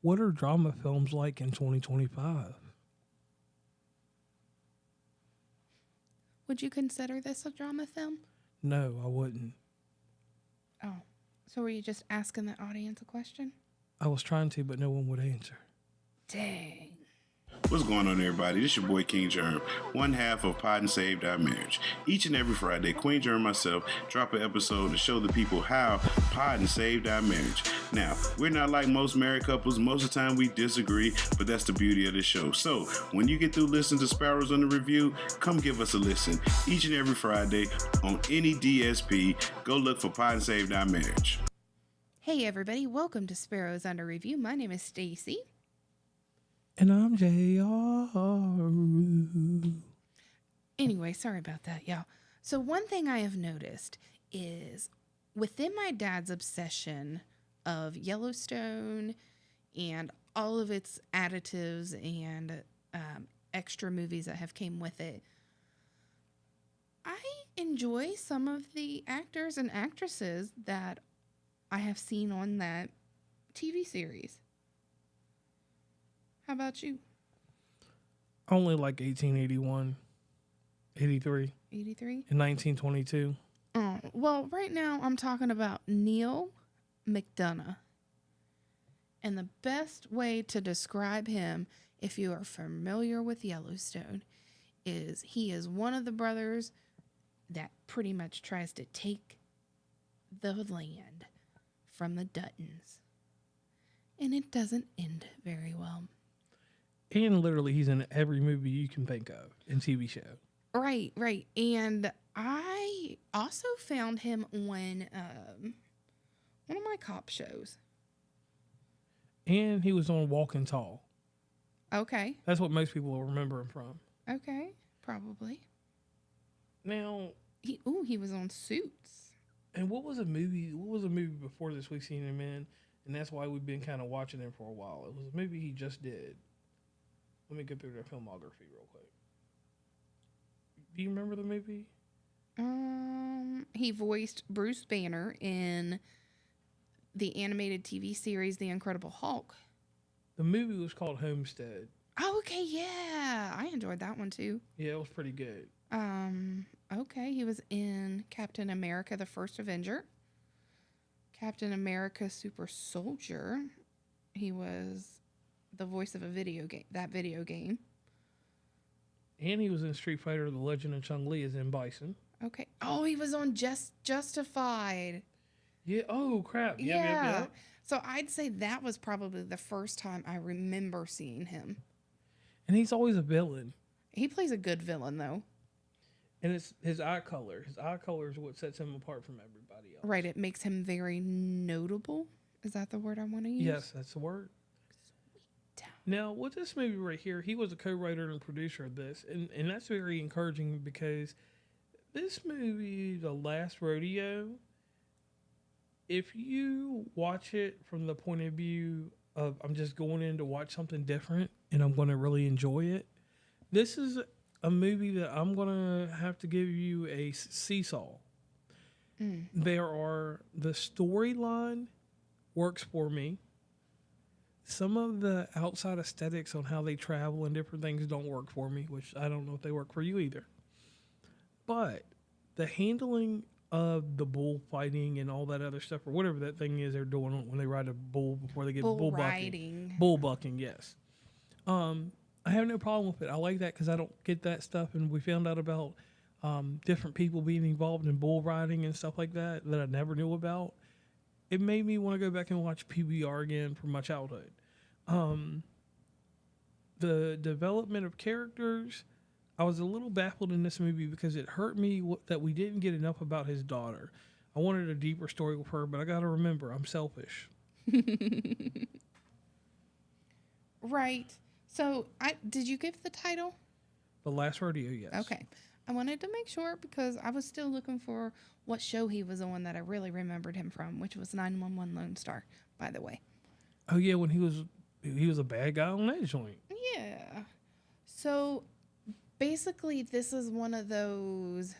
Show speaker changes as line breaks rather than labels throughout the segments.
What are drama films like in 2025?
Would you consider this a drama film?
No, I wouldn't.
Oh, so were you just asking the audience a question?
I was trying to, but no one would answer.
Dang.
What's going on, everybody? This your boy King Germ, one half of Pod and Saved Our Marriage. Each and every Friday, Queen Germ and myself drop an episode to show the people how Pod and Saved Our Marriage. Now, we're not like most married couples. Most of the time we disagree, but that's the beauty of the show. So, when you get through listening to Sparrows UnderReview, come give us a listen. Each and every Friday on any DSP, go look for Pod and Saved Our Marriage.
Hey everybody, welcome to Sparrows UnderReview. My name is Stacey.
And I'm JR.
Anyway, sorry about that, y'all. So one thing I have noticed is within my dad's obsession of Yellowstone and all of its additives and extra movies that have came with it, I enjoy some of the actors and actresses that I have seen on that TV series. How about you?
Only like 1881, 83,
83?
and 1922.
Well, right now I'm talking about Neal McDonough. And the best way to describe him, if you are familiar with Yellowstone, is he is one of the brothers that pretty much tries to take the land from the Duttons. And it doesn't end very well.
And literally, he's in every movie you can think of and TV show.
Right. And I also found him on one of my cop shows.
And he was on Walking Tall.
Okay.
That's what most people will remember him from.
Okay. Probably.
Now,
He was on Suits.
and what was a movie? What was a movie before this we've seen him in? And that's why we've been kind of watching him for a while. It was a movie he just did. Let me go through their filmography real quick. Do you remember the movie?
He voiced Bruce Banner in the animated TV series The Incredible Hulk.
The movie was called Homestead.
Oh, okay, yeah. I enjoyed that one too.
Yeah, it was pretty good.
Okay, he was in Captain America: The First Avenger. Captain America: Super Soldier. He was the voice of a video game.
And he was in Street Fighter: The Legend of Chun-Li as M. Bison.
Okay. Oh, he was on Justified.
Yeah. Oh, crap.
Yeah. So I'd say that was probably the first time I remember seeing him.
And he's always a villain.
He plays a good villain, though.
And it's his eye color. His eye color is what sets him apart from everybody else.
Right. It makes him very notable. Is that the word I want to use?
Yes, that's the word. Now, with this movie right here, he was a co-writer and producer of this. And that's very encouraging because this movie, The Last Rodeo, if you watch it from the point of view of I'm just going in to watch something different and I'm going to really enjoy it, this is a movie that I'm going to have to give you a seesaw. The storyline works for me. Some of the outside aesthetics on how they travel and different things don't work for me, which I don't know if they work for you either. But the handling of the bullfighting and all that other stuff, or whatever that thing is they're doing when they ride a bull before they get bull bucking. Bull bucking, yes. I have no problem with it. I like that because I don't get that stuff. And we found out about different people being involved in bull riding and stuff like that I never knew about. It made me want to go back and watch PBR again from my childhood. The development of characters, I was a little baffled in this movie because it hurt me that we didn't get enough about his daughter. I wanted a deeper story with her, but I got to remember, I'm selfish.
Right. So, did you give the title?
The Last Rodeo, yes.
Okay. I wanted to make sure because I was still looking for what show he was on that I really remembered him from, which was 911 Lone Star, by the way.
Oh, yeah, when he was a bad guy on that joint.
Yeah. So, basically, this is one of those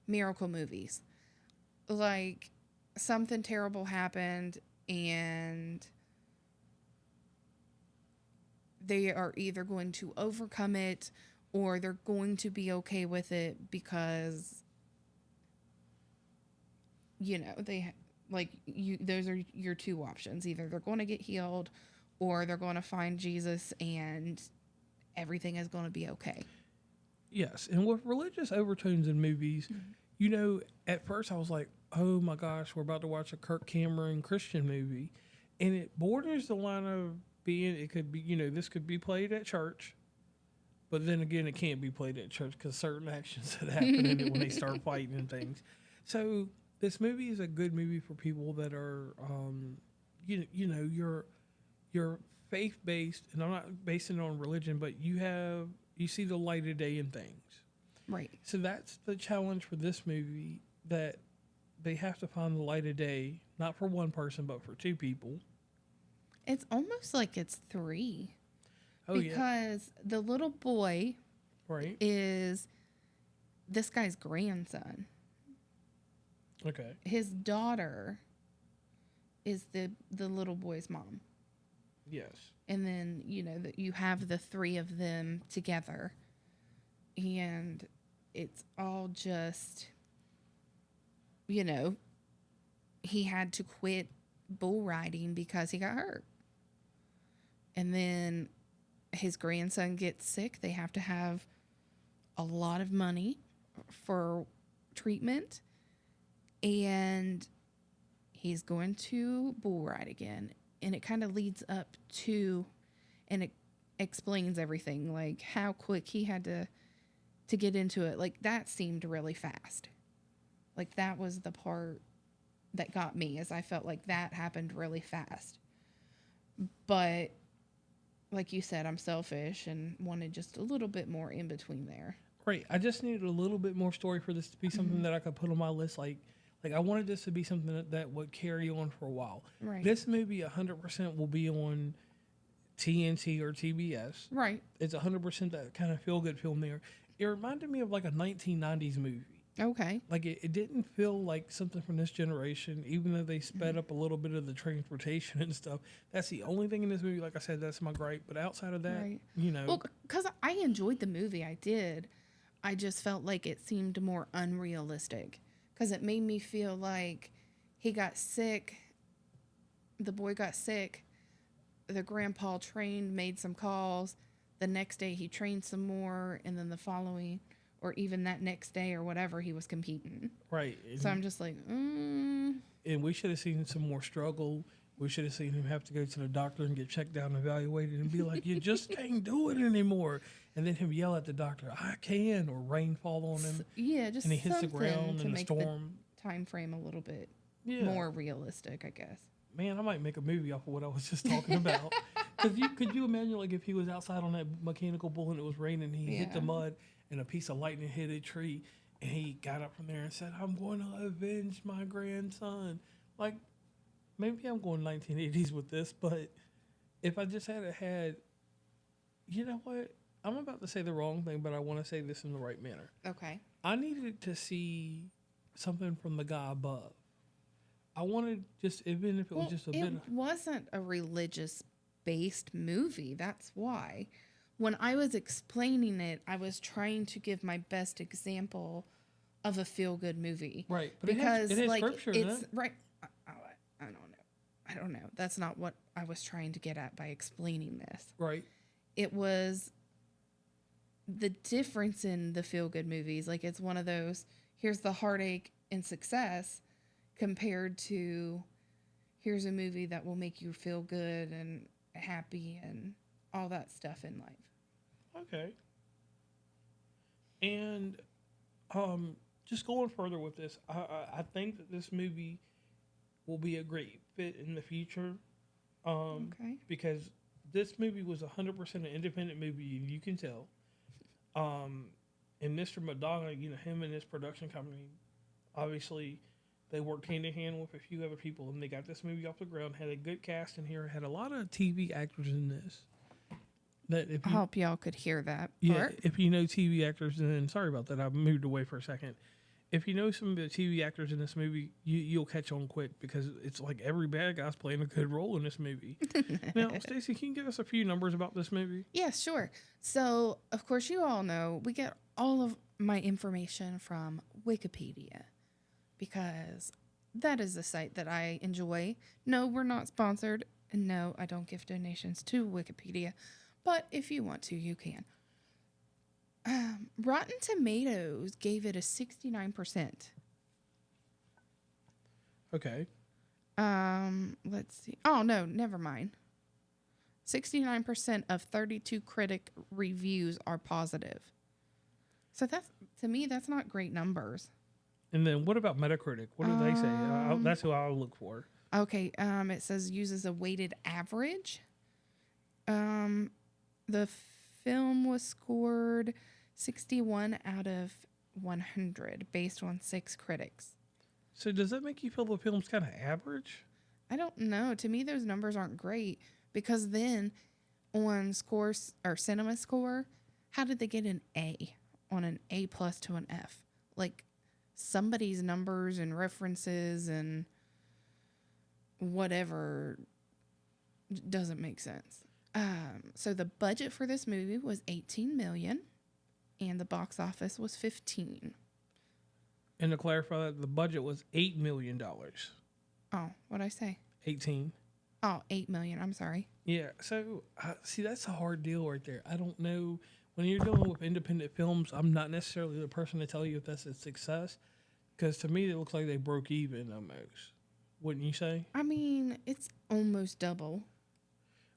miracle movies. Like, something terrible happened and they are either going to overcome it or they're going to be okay with it because, you know, those are your two options. Either they're going to get healed or they're going to find Jesus and everything is going to be okay.
Yes, and with religious overtones in movies, you know, at first I was like, oh my gosh, we're about to watch a Kirk Cameron Christian movie. And it borders the line of being, it could be, you know, this could be played at church, but then again, it can't be played at church because certain actions that happen in it when they start fighting and things. So this movie is a good movie for people that are, you know, you're faith-based, and I'm not basing it on religion, but you see the light of day in things.
Right.
So that's the challenge for this movie, that they have to find the light of day, not for one person, but for two people.
It's almost like it's three.
Oh,
because the little boy
right,
is this guy's grandson.
Okay.
His daughter is the little boy's mom.
Yes.
And then, you know, that you have the three of them together. And it's all just, you know, he had to quit bull riding because he got hurt. And then his grandson gets sick. They have to have a lot of money for treatment. And he's going to bull ride again. And it kind of leads up to, and it explains everything, like how quick he had to get into it. Like, that seemed really fast. Like, that was the part that got me, as I felt like that happened really fast. But like you said, I'm selfish and wanted just a little bit more in between there.
Right. I just needed a little bit more story for this to be something that I could put on my list. Like I wanted this to be something that would carry on for a while.
Right.
This movie 100% will be on TNT or TBS.
Right.
It's 100% that kind of feel-good film there. It reminded me of like a 1990s movie.
Okay.
Like it didn't feel like something from this generation, even though they sped up a little bit of the transportation and stuff. That's the only thing in this movie. Like I said, that's my gripe. But outside of that,
Right.
you know.
Well, because I enjoyed the movie. I did. I just felt like it seemed more unrealistic because it made me feel like he got sick. The boy got sick. The grandpa trained, made some calls. The next day he trained some more. And then the following, or even that next day or whatever, he was competing.
Right.
So I'm just like,
And we should have seen some more struggle. We should have seen him have to go to the doctor and get checked out and evaluated and be like, you just can't do it anymore. And then him yell at the doctor, I can, or rain fall on him.
Yeah, just
and he hits the ground
to
in the
make
storm.
the time frame a little bit
Yeah.
more realistic, I guess.
Man, I might make a movie off of what I was just talking about. Could you imagine, like, if he was outside on that mechanical bull and it was raining, he hit the mud and a piece of lightning hit a tree, and he got up from there and said, I'm going to avenge my grandson. Like, maybe I'm going 1980s with this, but if I just had, you know what? I'm about to say the wrong thing, but I want to say this in the right manner.
Okay.
I needed to see something from the guy above. I wanted just, even if it was just a bit of...
It wasn't a religious-based movie. That's why. When I was explaining it, I was trying to give my best example of a feel-good movie.
Right. But
because,
it has
like,
scripture,
it's...
no?
Right. I don't know. That's not what I was trying to get at by explaining this.
Right.
It was the difference in the feel-good movies. Like, it's one of those, here's the heartache and success, compared to here's a movie that will make you feel good and happy and all that stuff in life.
Okay. And just going further with this, I think that this movie will be a great fit in the future.
Okay.
Because this movie was 100% an independent movie, and you can tell. And Mr. McDonough, you know, him and his production company, obviously, they worked hand in hand with a few other people, and they got this movie off the ground. Had a good cast in here. Had a lot of TV actors in this. That if
I hope y'all could hear that
yeah,
part.
if you know TV actors, then sorry about that. I moved away for a second. if you know some of the TV actors in this movie, you'll catch on quick because it's like every bad guy's playing a good role in this movie. Now, Stacey, can you give us a few numbers about this movie?
Yeah, sure. So, of course, you all know we get all of my information from Wikipedia because that is the site that I enjoy. No, we're not sponsored. And no, I don't give donations to Wikipedia. But if you want to, you can. Rotten Tomatoes gave it a 69%.
Okay.
Let's see. Oh, no, never mind. 69% of 32 critic reviews are positive. So that's, to me, that's not great numbers.
And then what about Metacritic? What do they say? That's who I'll look for.
Okay, it says uses a weighted average. The film was scored 61 out of 100 based on 6 critics.
So does that make you feel the film's kind of average?
I don't know. To me, those numbers aren't great because then on scores or cinema score, how did they get an A on an A plus to an F? Like somebody's numbers and references and whatever doesn't make sense. So the budget for this movie was $18 million and the box office was 15.
And to clarify that, the budget was $8 million.
Oh, what'd I say?
18.
Oh, 8 million. I'm sorry.
Yeah. So see, that's a hard deal right there. I don't know. When you're dealing with independent films, I'm not necessarily the person to tell you if that's a success. Because to me, it looks like they broke even almost. Wouldn't you say?
I mean, it's almost double.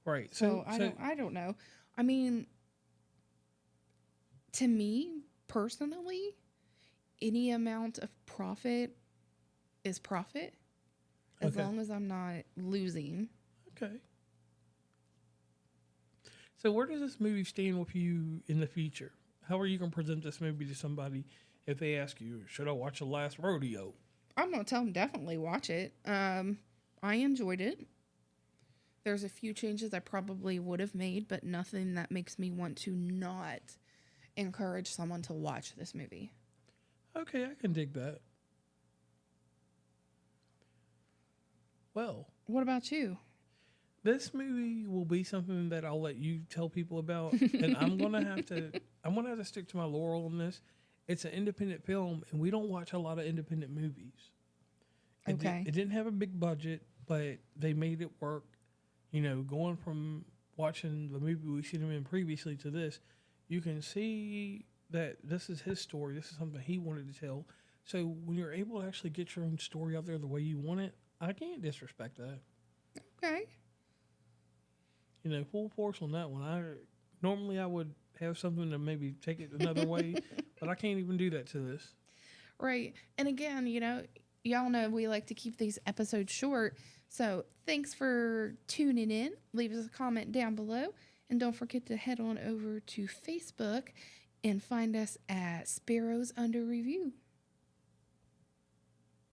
Right.
So I don't know. I mean, to me personally, any amount of profit is profit as long as I'm not losing.
Okay. So where does this movie stand with you in the future? How are you going to present this movie to somebody if they ask you, should I watch The Last Rodeo?
I'm going to tell them definitely watch it. I enjoyed it. There's a few changes I probably would have made, but nothing that makes me want to not encourage someone to watch this movie.
Okay, I can dig that. Well,
what about you?
This movie will be something that I'll let you tell people about, and I'm gonna have to stick to my laurel on this. It's an independent film, and we don't watch a lot of independent movies. It didn't have a big budget, but they made it work. You know, going from watching the movie we've seen him in previously to this, you can see that this is his story. This is something he wanted to tell. So when you're able to actually get your own story out there the way you want it, I can't disrespect that.
Okay.
You know, full force on that one. Normally I would have something to maybe take it another way, but I can't even do that to this.
Right. And again, you know, y'all know we like to keep these episodes short. So thanks for tuning in. Leave us a comment down below. And don't forget to head on over to Facebook and find us at Sparrows UnderReview.